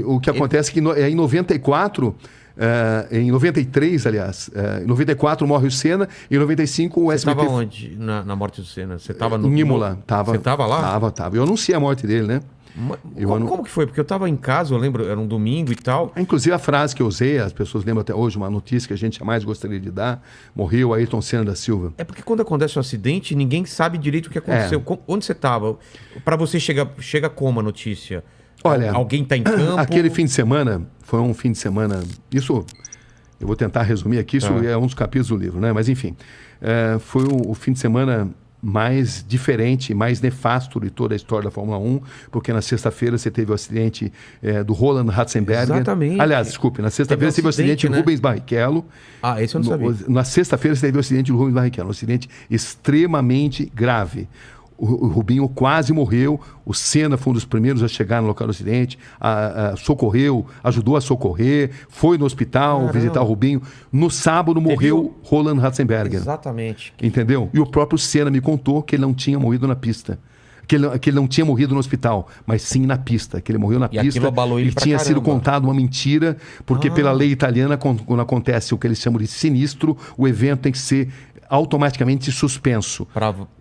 O que acontece é que em 94... em 93, aliás, em 94 morre o Senna, em 95 o SBT... Você estava onde na morte do Senna? Você estava no... Em Imola. Você estava lá? Tava. Eu anunciei a morte dele, né? Como que foi? Porque eu estava em casa, eu lembro, era um domingo e tal. Inclusive a frase que eu usei, as pessoas lembram até hoje, uma notícia que a gente jamais gostaria de dar, morreu Ayrton Senna da Silva. É porque quando acontece um acidente, ninguém sabe direito o que aconteceu. Onde você estava? Para você chega como a notícia? Olha, alguém está em campo? Aquele fim de semana, foi um fim de semana... Isso, eu vou tentar resumir aqui, isso é um dos capítulos do livro, né? Mas enfim, foi o fim de semana mais diferente, mais nefasto de toda a história da Fórmula 1, porque na sexta-feira você teve o acidente do Roland Ratzenberger. Exatamente. Aliás, desculpe, na sexta-feira você teve o acidente do Rubens Barrichello. Ah, esse eu não sabia. Na sexta-feira você teve o acidente do Rubens Barrichello, um acidente extremamente grave. O Rubinho quase morreu, o Senna foi um dos primeiros a chegar no local do acidente, socorreu, ajudou a socorrer, foi no hospital visitar o Rubinho. No sábado morreu Roland Ratzenberger. Exatamente. Entendeu? E o próprio Senna me contou que ele não tinha morrido na pista. Que ele não tinha morrido no hospital, mas sim na pista, que ele morreu na pista. Aquilo abalou ele pra tinha caramba. sido contado uma mentira, porque pela lei italiana, quando acontece o que eles chamam de sinistro, o evento tem que ser automaticamente suspenso.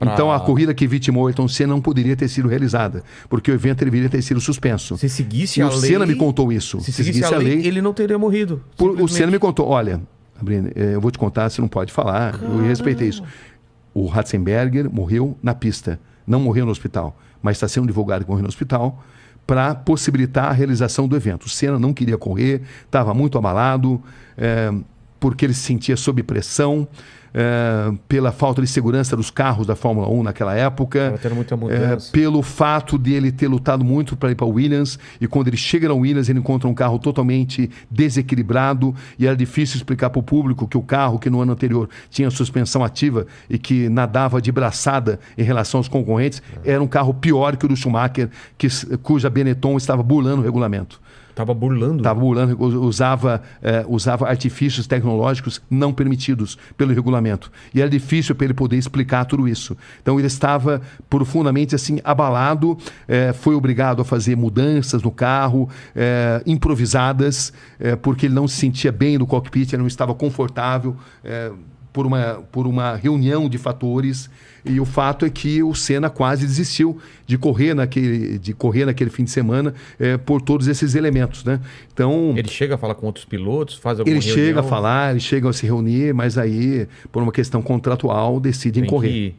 Então a corrida que vitimou Ayrton Senna não poderia ter sido realizada, porque o evento deveria ter sido suspenso. Se seguisse a lei... O Senna me contou isso. Se seguisse a lei, ele não teria morrido. O Senna me contou, olha, Sabrina, eu vou te contar, você não pode falar, eu respeitei isso. O Ratzenberger morreu na pista, não morreu no hospital, mas está sendo divulgado que morreu no hospital para possibilitar a realização do evento. O Senna não queria correr, estava muito abalado, porque ele se sentia sob pressão, pela falta de segurança dos carros da Fórmula 1 naquela época, pelo fato de ele ter lutado muito para ir para o Williams, e quando ele chega na Williams ele encontra um carro totalmente desequilibrado, e era difícil explicar para o público que o carro que no ano anterior tinha suspensão ativa e que nadava de braçada em relação aos concorrentes, era um carro pior que o do Schumacher, cuja Benetton estava burlando o regulamento. Estava burlando? Estava burlando, usava artifícios tecnológicos não permitidos pelo regulamento. E era difícil para ele poder explicar tudo isso. Então ele estava profundamente assim, abalado, foi obrigado a fazer mudanças no carro, improvisadas, porque ele não se sentia bem no cockpit, ele não estava confortável, por uma reunião de fatores. E o fato é que o Senna quase desistiu de correr naquele fim de semana por todos esses elementos, né? Então, ele chega a falar com outros pilotos, faz alguma reunião? Ele chega a falar, eles chegam a se reunir, mas aí, por uma questão contratual, decidem correr.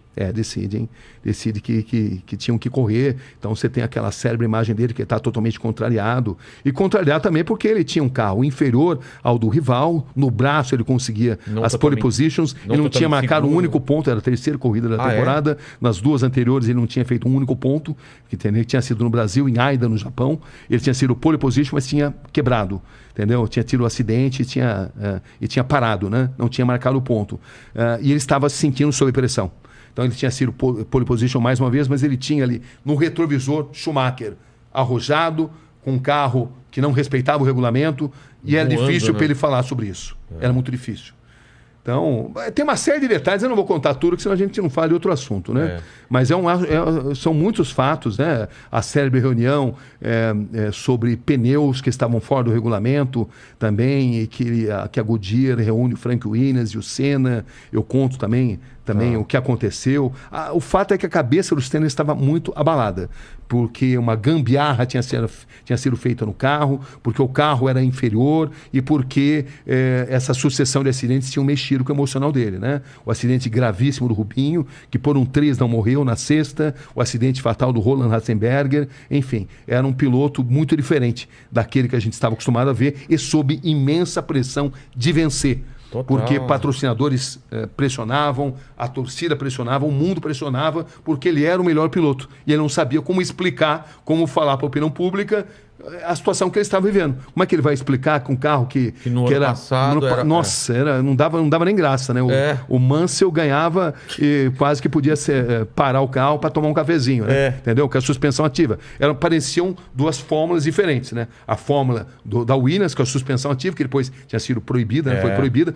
Decide que tinham que correr. Então você tem aquela célebre imagem dele que está totalmente contrariado. E contrariado também porque ele tinha um carro inferior ao do rival. No braço ele conseguia as pole positions. Ele não tinha marcado um único ponto. Era a terceira corrida da temporada. Nas duas anteriores ele não tinha feito um único ponto. Que tinha sido no Brasil, em Aida, no Japão. Ele tinha sido pole position, mas tinha quebrado. Entendeu? Tinha tido um acidente e tinha parado, né? Não tinha marcado o ponto. E ele estava se sentindo sob pressão. Então ele tinha sido pole position mais uma vez, mas ele tinha ali no retrovisor Schumacher arrojado, com um carro que não respeitava o regulamento, e era difícil para ele falar sobre isso. Era muito difícil. Então, tem uma série de detalhes, eu não vou contar tudo, porque senão a gente não fala de outro assunto, né? Mas são muitos fatos, né? A célebre reunião sobre pneus que estavam fora do regulamento também, e que a Goodyear reúne o Frank Williams e o Senna. Eu conto também o que aconteceu. O fato é que a cabeça do Senna estava muito abalada, porque uma gambiarra tinha sido feita no carro, porque o carro era inferior e porque essa sucessão de acidentes tinham mexido com o emocional dele, né? O acidente gravíssimo do Rubinho, que por um triz não morreu na sexta, o acidente fatal do Roland Ratzenberger, enfim, era um piloto muito diferente daquele que a gente estava acostumado a ver e sob imensa pressão de vencer. Total. Porque patrocinadores pressionavam, a torcida pressionava, o mundo pressionava, porque ele era o melhor piloto. E ele não sabia como explicar, como falar para a opinião pública a situação que ele estava vivendo. Como é que ele vai explicar com um carro que no ano passado não dava nem graça, né? O Mansell ganhava e quase que podia parar o carro para tomar um cafezinho, né? Entendeu? Com a suspensão ativa. Pareciam duas fórmulas diferentes, né? A fórmula da Williams, com a suspensão ativa, que depois tinha sido proibida, né? Foi proibida.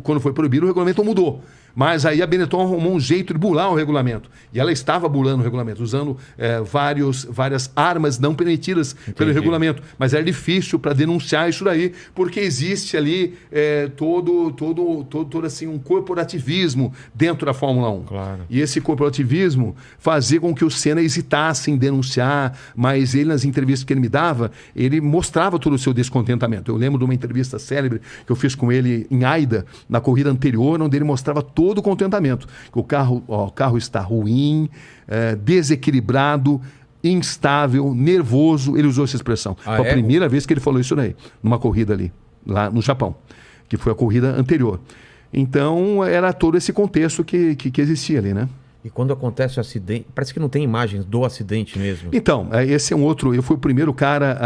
Quando foi proibido, o regulamento mudou. Mas aí a Benetton arrumou um jeito de burlar o regulamento. E ela estava burlando o regulamento, usando várias armas não permitidas pelo regulamento. Mas era difícil para denunciar isso daí, porque existe ali todo assim, um corporativismo dentro da Fórmula 1. Claro. E esse corporativismo fazia com que o Senna hesitasse em denunciar, mas ele, nas entrevistas que ele me dava, ele mostrava todo o seu descontentamento. Eu lembro de uma entrevista célebre que eu fiz com ele em Aida, na corrida anterior, onde ele mostrava todo o contentamento. O carro está ruim, desequilibrado, instável, nervoso. Ele usou essa expressão. Foi a primeira vez que ele falou isso daí, numa corrida ali, lá no Japão, que foi a corrida anterior. Então, era todo esse contexto que existia ali, né? E quando acontece o acidente, parece que não tem imagens do acidente mesmo. Então, esse é um outro... Eu fui o primeiro cara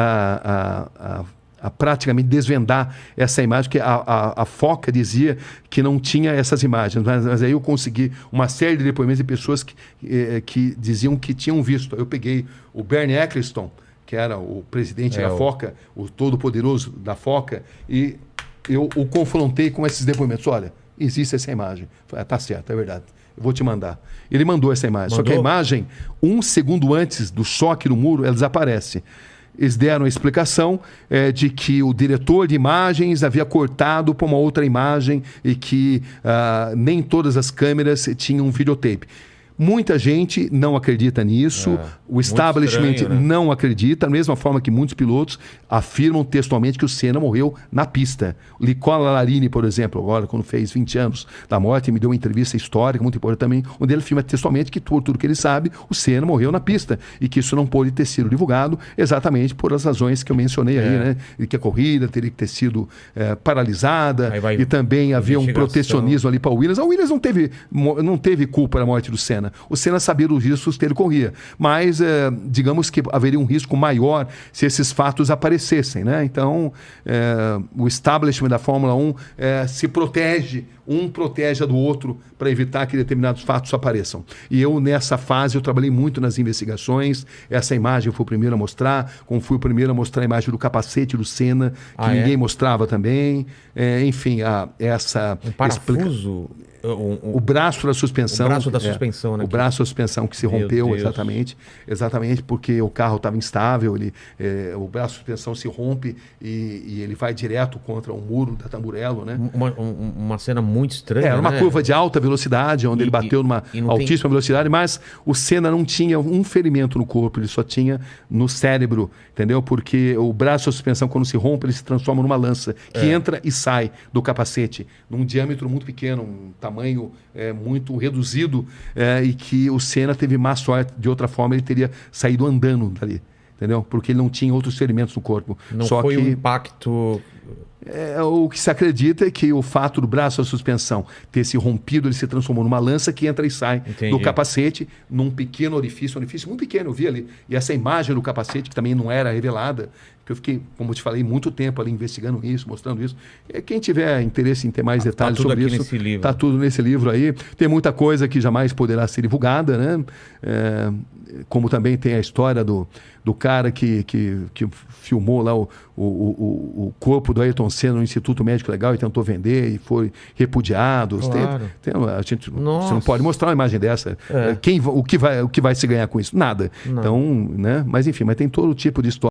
a praticamente desvendar essa imagem, que a Foca dizia que não tinha essas imagens, mas aí eu consegui uma série de depoimentos de pessoas que diziam que tinham visto. Eu peguei o Bernie Ecclestone, que era o presidente da Foca, o todo-poderoso da Foca, e eu o confrontei com esses depoimentos. Olha, existe essa imagem. Falei, tá certo, é verdade. Eu vou te mandar. Ele mandou essa imagem. Só que a imagem, 1 segundo antes do choque no muro, ela desaparece. Eles deram a explicação de que o diretor de imagens havia cortado para uma outra imagem e que nem todas as câmeras tinham videotape. Muita gente não acredita nisso, o establishment estranho, né? Não acredita, da mesma forma que muitos pilotos afirmam textualmente que o Senna morreu na pista. O Nicola Larini, por exemplo, agora quando fez 20 anos da morte, me deu uma entrevista histórica, muito importante também, onde ele afirma textualmente que por tudo que ele sabe, o Senna morreu na pista e que isso não pôde ter sido divulgado exatamente por as razões que eu mencionei aí, né? E que a corrida teria que ter sido paralisada e também havia um protecionismo ali para o Williams. A Williams não teve culpa da morte do Senna. O Senna sabia dos riscos que ele corria, mas digamos que haveria um risco maior se esses fatos aparecessem, né? Então, o establishment da Fórmula 1 se protege, um protege a do outro para evitar que determinados fatos apareçam. E eu, nessa fase, eu trabalhei muito nas investigações. Essa imagem eu fui o primeiro a mostrar, como fui o primeiro a mostrar a imagem do capacete do Senna, que ninguém mostrava também. Enfim, essa... Um parafuso... O braço da suspensão. O braço da suspensão, né? O braço da suspensão que se rompeu, exatamente porque o carro estava instável, o braço da suspensão se rompe e ele vai direto contra o muro da Tamburello, né? Uma cena muito estranha, Era uma curva de alta velocidade, onde ele bateu numa altíssima velocidade, mas o Senna não tinha um ferimento no corpo, ele só tinha no cérebro, entendeu? Porque o braço da suspensão, quando se rompe, ele se transforma numa lança que entra e sai do capacete, num diâmetro muito pequeno, um tamanho muito reduzido, e que o Senna teve má sorte. De outra forma, ele teria saído andando dali, entendeu? Porque ele não tinha outros ferimentos no corpo. Não foi um impacto... O que se acredita é que o fato do braço da suspensão ter se rompido, ele se transformou numa lança que entra e sai do capacete, num pequeno orifício muito pequeno, eu vi ali. E essa imagem do capacete, que também não era revelada, que eu fiquei, como eu te falei, muito tempo ali investigando isso, mostrando isso. Quem tiver interesse em ter mais detalhes sobre isso, está tudo nesse livro aí. Tem muita coisa que jamais poderá ser divulgada, né? Como também tem a história do cara que filmou lá o corpo do Ayrton Senna no Instituto Médico Legal e tentou vender e foi repudiado. Claro. Você não pode mostrar uma imagem dessa. O que vai se ganhar com isso? Nada. Não. Então, né? Mas enfim, tem todo tipo de história.